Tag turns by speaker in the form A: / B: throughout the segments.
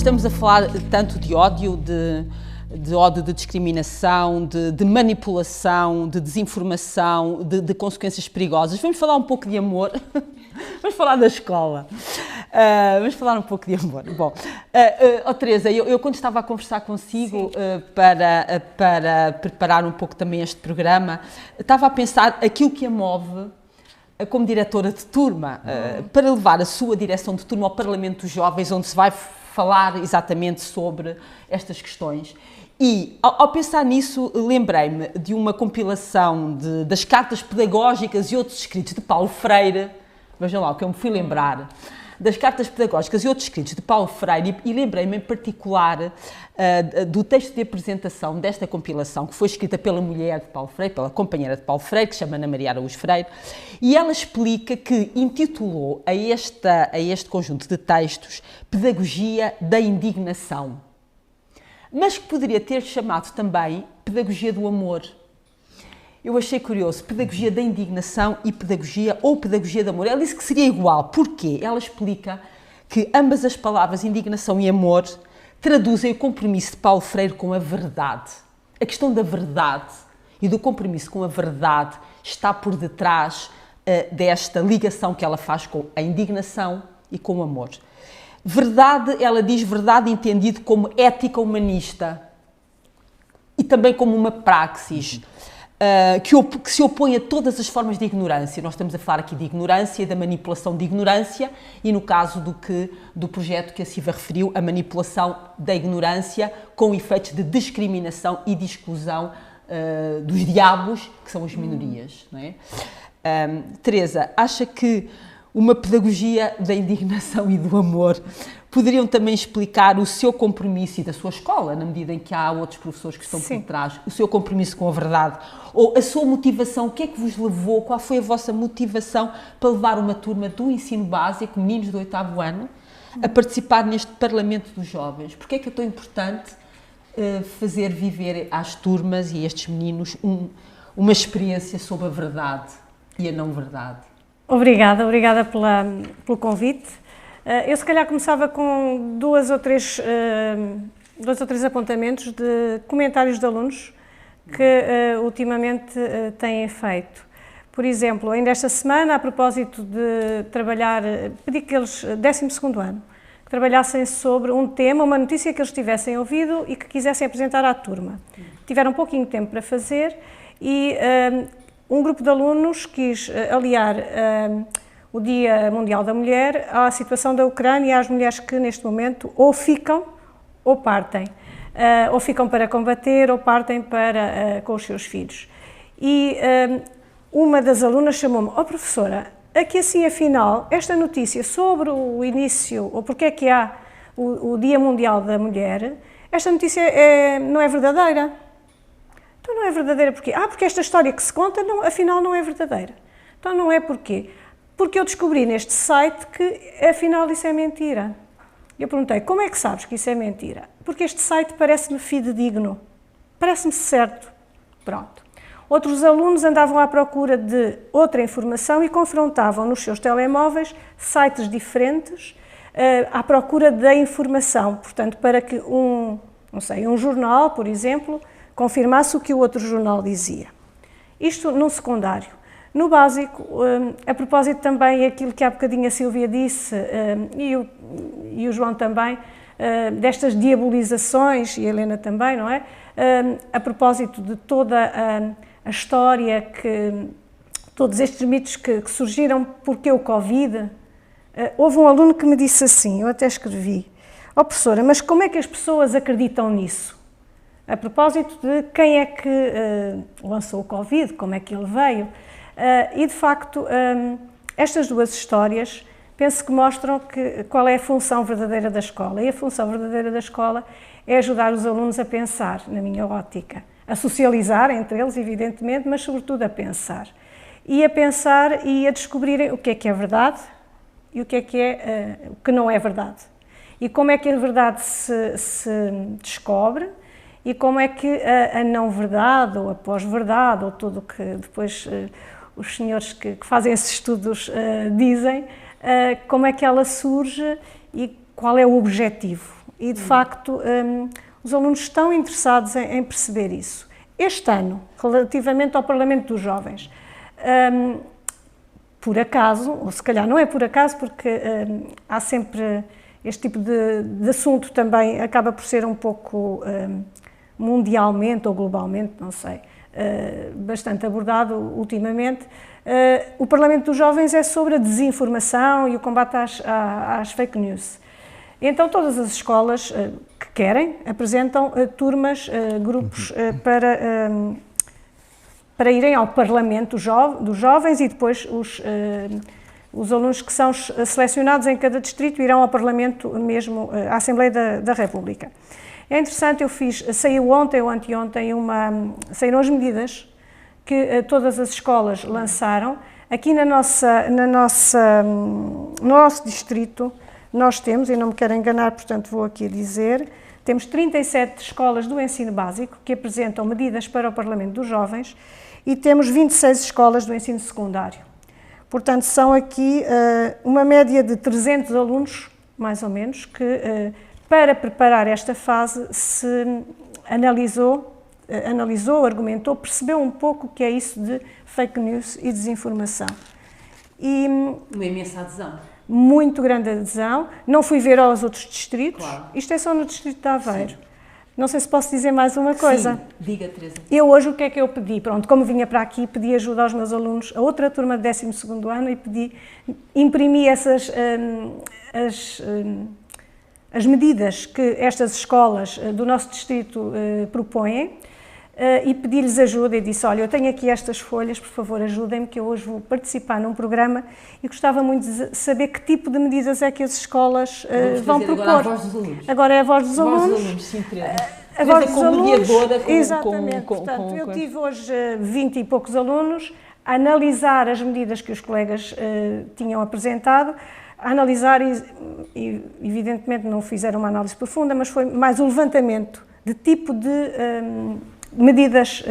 A: estamos a falar tanto de ódio, de ódio, de discriminação, de manipulação, de desinformação, de consequências perigosas. Vamos falar um pouco de amor. Vamos falar da escola. Vamos falar um pouco de amor. Bom, Teresa, eu quando estava a conversar consigo para preparar um pouco também este programa, estava a pensar aquilo que a move como diretora de turma, para levar a sua direção de turma ao Parlamento dos Jovens, onde se vai falar exatamente sobre estas questões. E, ao pensar nisso, lembrei-me de uma compilação das cartas pedagógicas e outros escritos de Paulo Freire. Vejam lá o que eu me fui lembrar. Das cartas pedagógicas e outros escritos de Paulo Freire, e lembrei-me em particular do texto de apresentação desta compilação, que foi escrita pela mulher de Paulo Freire, pela companheira de Paulo Freire, que se chama Ana Maria Araújo Freire, e ela explica que intitulou a este conjunto de textos Pedagogia da Indignação, mas que poderia ter chamado também Pedagogia do Amor. Eu achei curioso, pedagogia da indignação e pedagogia do amor. Ela disse que seria igual. Porquê? Ela explica que ambas as palavras, indignação e amor, traduzem o compromisso de Paulo Freire com a verdade. A questão da verdade e do compromisso com a verdade está por detrás desta ligação que ela faz com a indignação e com o amor. Verdade, ela diz verdade entendido como ética humanista e também como uma praxis. Que se opõe a todas as formas de ignorância. Nós estamos a falar aqui de ignorância e da manipulação de ignorância e, no caso do projeto que a Silvia referiu, a manipulação da ignorância com efeitos de discriminação e de exclusão dos diabos, que são as minorias. Não é? Teresa, acha que uma pedagogia da indignação e do amor poderiam também explicar o seu compromisso e da sua escola, na medida em que há outros professores que estão por trás, o seu compromisso com a verdade, ou a sua motivação, o que é que vos levou, qual foi a vossa motivação para levar uma turma do ensino básico, meninos do 8º ano, a participar neste Parlamento dos Jovens? Porque é que é tão importante fazer viver às turmas e a estes meninos uma experiência sobre a verdade e a não verdade?
B: Obrigada pelo convite. Eu se calhar começava com dois ou três apontamentos de comentários de alunos que ultimamente têm feito. Por exemplo, ainda esta semana, a propósito de trabalhar, pedi que eles, 12º ano, que trabalhassem sobre um tema, uma notícia que eles tivessem ouvido e que quisessem apresentar à turma. Tiveram um pouquinho de tempo para fazer e um grupo de alunos quis aliar o Dia Mundial da Mulher à situação da Ucrânia e às mulheres que neste momento ou ficam ou partem, ou ficam para combater ou partem com os seus filhos. E uma das alunas chamou-me: "Oh professora, aqui assim afinal, esta notícia sobre o início, ou porque é que há o Dia Mundial da Mulher, esta notícia não é verdadeira." Então não é verdadeira porquê? Porque esta história que se conta, afinal não é verdadeira. Então não é porquê? Porque eu descobri neste site que afinal isso é mentira. Eu perguntei: como é que sabes que isso é mentira? Porque este site parece-me fidedigno, parece-me certo. Pronto. Outros alunos andavam à procura de outra informação e confrontavam nos seus telemóveis sites diferentes à procura da informação. Portanto, para que um jornal, por exemplo, confirmasse o que o outro jornal dizia. Isto num secundário. No básico, a propósito também aquilo que há bocadinho a Silvia disse e o João também, destas diabolizações, e a Helena também, não é? A propósito de toda a história, todos estes mitos que surgiram porque o Covid, houve um aluno que me disse assim, eu até escrevi: "Oh professora, mas como é que as pessoas acreditam nisso?" A propósito de quem é que lançou o Covid, como é que ele veio. E de facto, estas duas histórias penso que mostram qual é a função verdadeira da escola. E a função verdadeira da escola é ajudar os alunos a pensar, na minha ótica, a socializar entre eles, evidentemente, mas sobretudo a pensar. E a pensar e a descobrirem o que é verdade e o que não é verdade. E como é que a verdade se descobre e como é que a não verdade ou a pós-verdade ou tudo o que depois os senhores que fazem esses estudos dizem, como é que ela surge e qual é o objetivo. E, de facto, os alunos estão interessados em perceber isso. Este ano, relativamente ao Parlamento dos Jovens, por acaso, ou se calhar não é por acaso, porque há sempre este tipo de assunto também acaba por ser um pouco mundialmente ou globalmente, não sei, bastante abordado ultimamente. O Parlamento dos Jovens é sobre a desinformação e o combate às fake news. Então todas as escolas que querem apresentam turmas, grupos para irem ao Parlamento dos Jovens, e depois os alunos que são selecionados em cada distrito irão ao Parlamento mesmo, à Assembleia da República. É interessante, saiu ontem ou anteontem, saíram as medidas que todas as escolas lançaram. Aqui no nosso distrito nós temos, e não me quero enganar, portanto vou aqui dizer, temos 37 escolas do ensino básico que apresentam medidas para o Parlamento dos Jovens e temos 26 escolas do ensino secundário. Portanto, são aqui uma média de 300 alunos, mais ou menos, que para preparar esta fase se analisou, argumentou, percebeu um pouco o que é isso de fake news e desinformação. E
A: uma imensa adesão.
B: Muito grande adesão. Não fui ver aos outros distritos.
A: Claro.
B: Isto é só no distrito de Aveiro. Sim. Não sei se posso dizer mais uma coisa.
A: Sim, diga, Teresa.
B: Eu hoje o que é que eu pedi? Pronto, como vinha para aqui, pedi ajuda aos meus alunos, a outra turma de 12º ano, e imprimi as medidas que estas escolas do nosso distrito propõem, e pedi-lhes ajuda e disse, olha, eu tenho aqui estas folhas, por favor ajudem-me, que eu hoje vou participar num programa e gostava muito de saber que tipo de medidas é que as escolas vão propor.
A: Agora a voz dos alunos.
B: Agora é a voz dos alunos.
A: A voz dos alunos, sim, Teresa.
B: A voz dos
A: como
B: alunos,
A: mediadora,
B: exatamente. Portanto, eu tive hoje 20 e poucos alunos a analisar as medidas que os colegas tinham apresentado, a analisar e evidentemente não fizeram uma análise profunda, mas foi mais um levantamento de tipo de medidas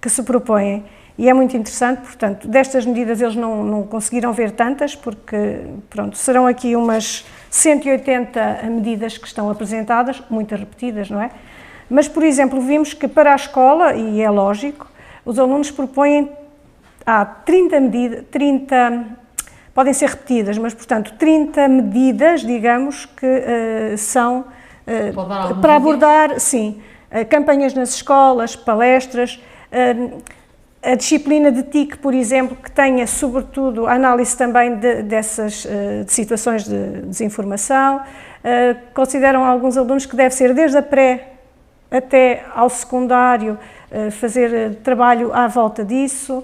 B: que se propõem. E é muito interessante, portanto, destas medidas eles não conseguiram ver tantas, porque, pronto, serão aqui umas 180 medidas que estão apresentadas, muitas repetidas, não é? Mas, por exemplo, vimos que para a escola, e é lógico, os alunos propõem, há 30, podem ser repetidas, mas, portanto, 30 medidas, digamos, que são para abordar, sim, campanhas nas escolas, palestras, a disciplina de TIC, por exemplo, que tenha, sobretudo, a análise também dessas de situações de desinformação. Consideram alguns alunos que deve ser desde a pré até ao secundário, fazer trabalho à volta disso.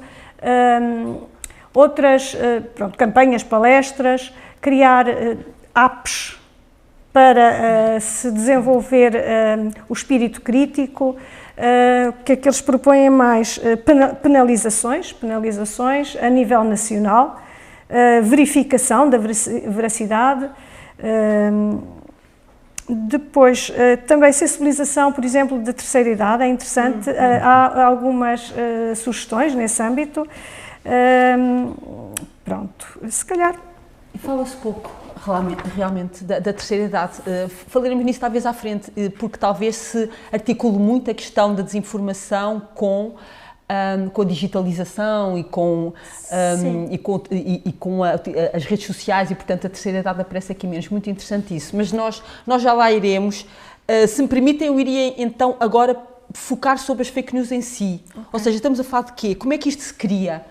B: Outras, pronto, campanhas, palestras, criar apps para se desenvolver o espírito crítico. Que é que eles propõem mais? Penalizações a nível nacional, verificação da veracidade, depois também sensibilização, por exemplo, da terceira idade, é interessante, há algumas sugestões nesse âmbito. Pronto, se calhar.
A: Fala-se pouco realmente da terceira idade. Falaremos nisso talvez à frente, porque talvez se articule muito a questão da desinformação com a digitalização e com as redes sociais, e portanto a terceira idade aparece aqui menos. Muito interessante isso, mas nós já lá iremos. Se me permitem, eu iria então agora focar sobre as fake news em si. Okay. Ou seja, estamos a falar de quê? Como é que isto se cria?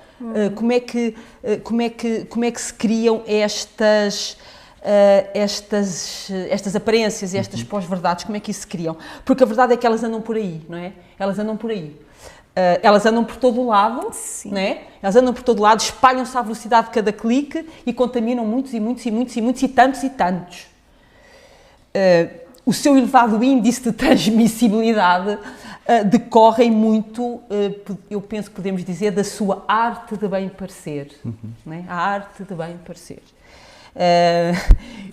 A: Como é que se criam estas aparências e estas pós-verdades? Como é que isso se criam? Porque a verdade é que elas andam por aí, não é? Elas andam por aí. Elas andam por todo o lado, não é? Elas andam por todo o lado, espalham-se à velocidade de cada clique e contaminam muitos e tantos. O seu elevado índice de transmissibilidade decorrem muito, eu penso que podemos dizer, da sua arte de bem parecer. Não é? A arte de bem parecer.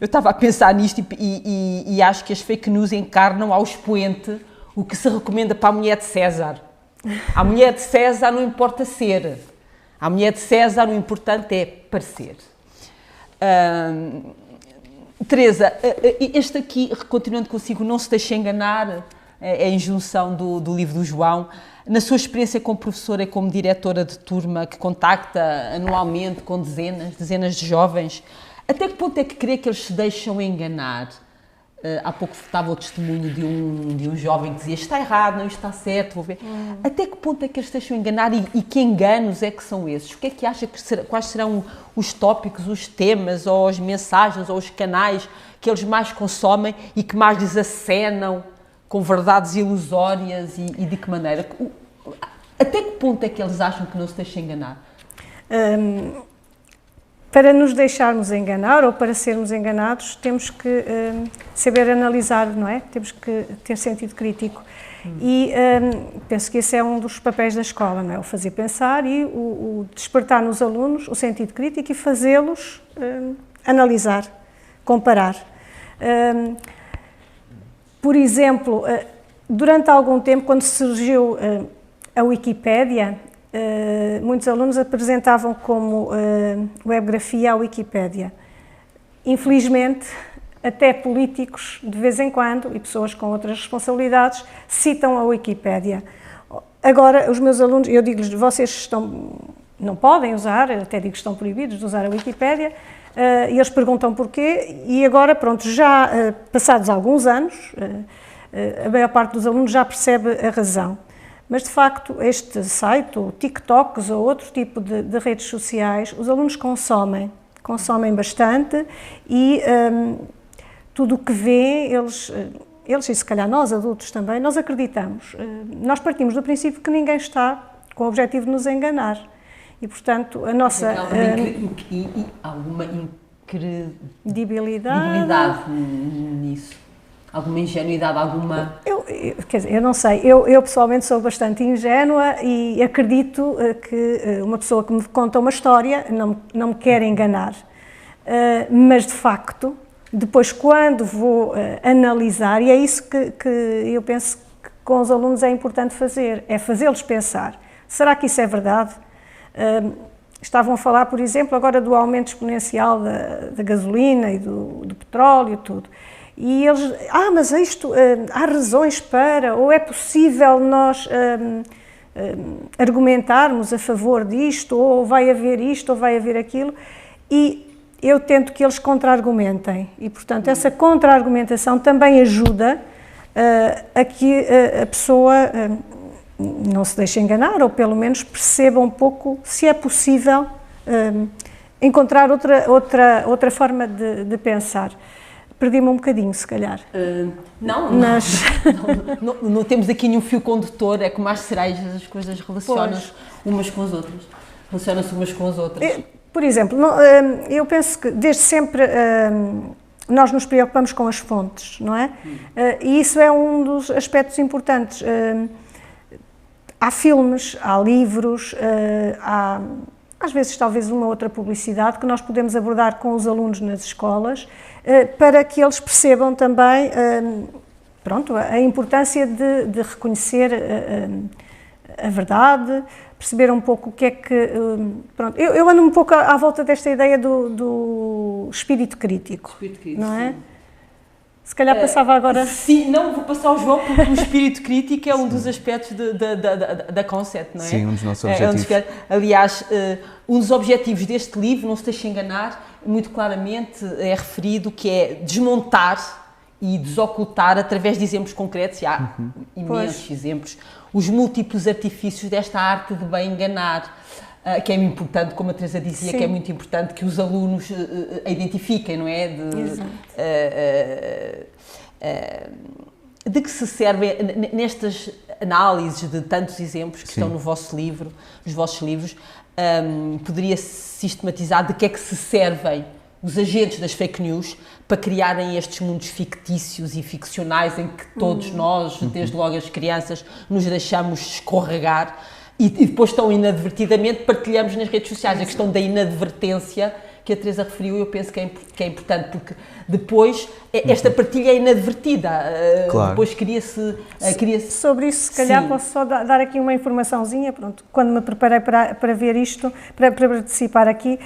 A: Eu estava a pensar nisto e acho que as fake news encarnam ao expoente o que se recomenda para a mulher de César. A mulher de César não importa ser, a mulher de César o importante é parecer. Teresa, este aqui, continuando consigo, não se deixe enganar, é a injunção do livro do João. Na sua experiência como professora e como diretora de turma, que contacta anualmente com dezenas de jovens, até que ponto é que crê que eles se deixam enganar? Há pouco estava o testemunho de um jovem que dizia está errado, não está certo, vou ver. Até que ponto é que eles se deixam enganar e que enganos é que são esses? O que é que acha quais serão os tópicos, os temas, ou as mensagens, ou os canais que eles mais consomem e que mais lhes acenam com verdades ilusórias e de que maneira? Até que ponto é que eles acham que não se deixam enganar?
B: Para nos deixarmos enganar ou para sermos enganados, temos que saber analisar, não é? Temos que ter sentido crítico. E penso que esse é um dos papéis da escola, não é? O fazer pensar e o despertar nos alunos o sentido crítico e fazê-los analisar, comparar. Por exemplo, durante algum tempo, quando surgiu a Wikipédia, muitos alunos apresentavam como webgrafia a Wikipédia. Infelizmente, até políticos, de vez em quando, e pessoas com outras responsabilidades, citam a Wikipédia. Agora, os meus alunos, eu digo-lhes, vocês não podem usar, até digo que estão proibidos de usar a Wikipédia, e eles perguntam porquê, e agora, pronto, já passados alguns anos, a maior parte dos alunos já percebe a razão. Mas, de facto, este site, ou TikToks ou outro tipo de redes sociais, os alunos consomem bastante e tudo o que vêem, eles e se calhar nós, adultos também, nós acreditamos. Nós partimos do princípio que ninguém está com o objetivo de nos enganar. E, portanto, a nossa...
A: Alguma incredibilidade nisso? Alguma ingenuidade, alguma...
B: Quer dizer, eu não sei, eu pessoalmente sou bastante ingênua e acredito que uma pessoa que me conta uma história não me quer enganar. Mas, de facto, depois quando vou analisar, e é isso que eu penso que com os alunos é importante fazer, é fazê-los pensar. Será que isso é verdade? Estavam a falar, por exemplo, agora do aumento exponencial da gasolina e do petróleo e tudo. E eles, mas isto, há razões para, ou é possível nós argumentarmos a favor disto, ou vai haver isto, ou vai haver aquilo, e eu tento que eles contra-argumentem, e portanto essa contra-argumentação também ajuda a que a pessoa não se deixe enganar, ou pelo menos perceba um pouco se é possível encontrar outra forma de pensar. Perdi-me um bocadinho, se calhar.
A: Não temos aqui nenhum fio condutor, é como as cerejas, as coisas relacionam-se umas com as outras. Relacionam-se umas com as outras.
B: Por exemplo, eu penso que desde sempre nós nos preocupamos com as fontes, não é? E isso é um dos aspectos importantes. Há filmes, há livros, há às vezes talvez uma outra publicidade que nós podemos abordar com os alunos nas escolas para que eles percebam também a importância de reconhecer a verdade, perceber um pouco o que é que... Eu ando um pouco à volta desta ideia do espírito crítico, não é? Se calhar passava agora...
A: Sim, não, vou passar ao João, porque o espírito crítico é um dos aspectos da Concept, não é?
C: Sim, um dos nossos objetivos.
A: Aliás, um dos objetivos deste livro, não se deixe enganar, muito claramente é referido que é desmontar e desocultar, através de exemplos concretos, e há imensos exemplos, os múltiplos artifícios desta arte de bem enganar. Que é importante, como a Teresa dizia, Sim. que é muito importante que os alunos a identifiquem, não é? De que se servem, nestas análises de tantos exemplos que Sim. estão no vosso livro, nos vossos livros, poderia sistematizar de que é que se servem os agentes das fake news para criarem estes mundos fictícios e ficcionais em que todos nós, desde logo as crianças, nos deixamos escorregar. E depois tão inadvertidamente partilhamos nas redes sociais. A questão da inadvertência que a Teresa referiu, eu penso que é importante, porque depois esta partilha é inadvertida. Claro. Depois cria-se...
B: Sobre isso, se calhar, Sim. posso só dar aqui uma informaçãozinha. Pronto, quando me preparei para ver isto, para participar aqui,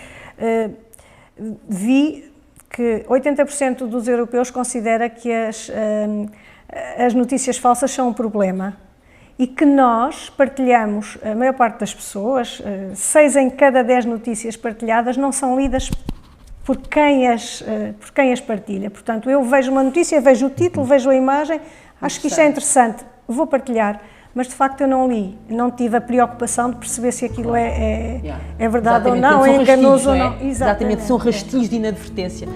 B: vi que 80% dos europeus considera que as notícias falsas são um problema e que nós partilhamos, a maior parte das pessoas, 6 em cada 10 notícias partilhadas não são lidas por quem as partilha. Portanto, eu vejo uma notícia, vejo o título, vejo a imagem, acho que isto é interessante, vou partilhar, mas de facto eu não li, não tive a preocupação de perceber se aquilo é verdade ou não, é enganoso ou não.
A: Exatamente, são rastilhos de inadvertência.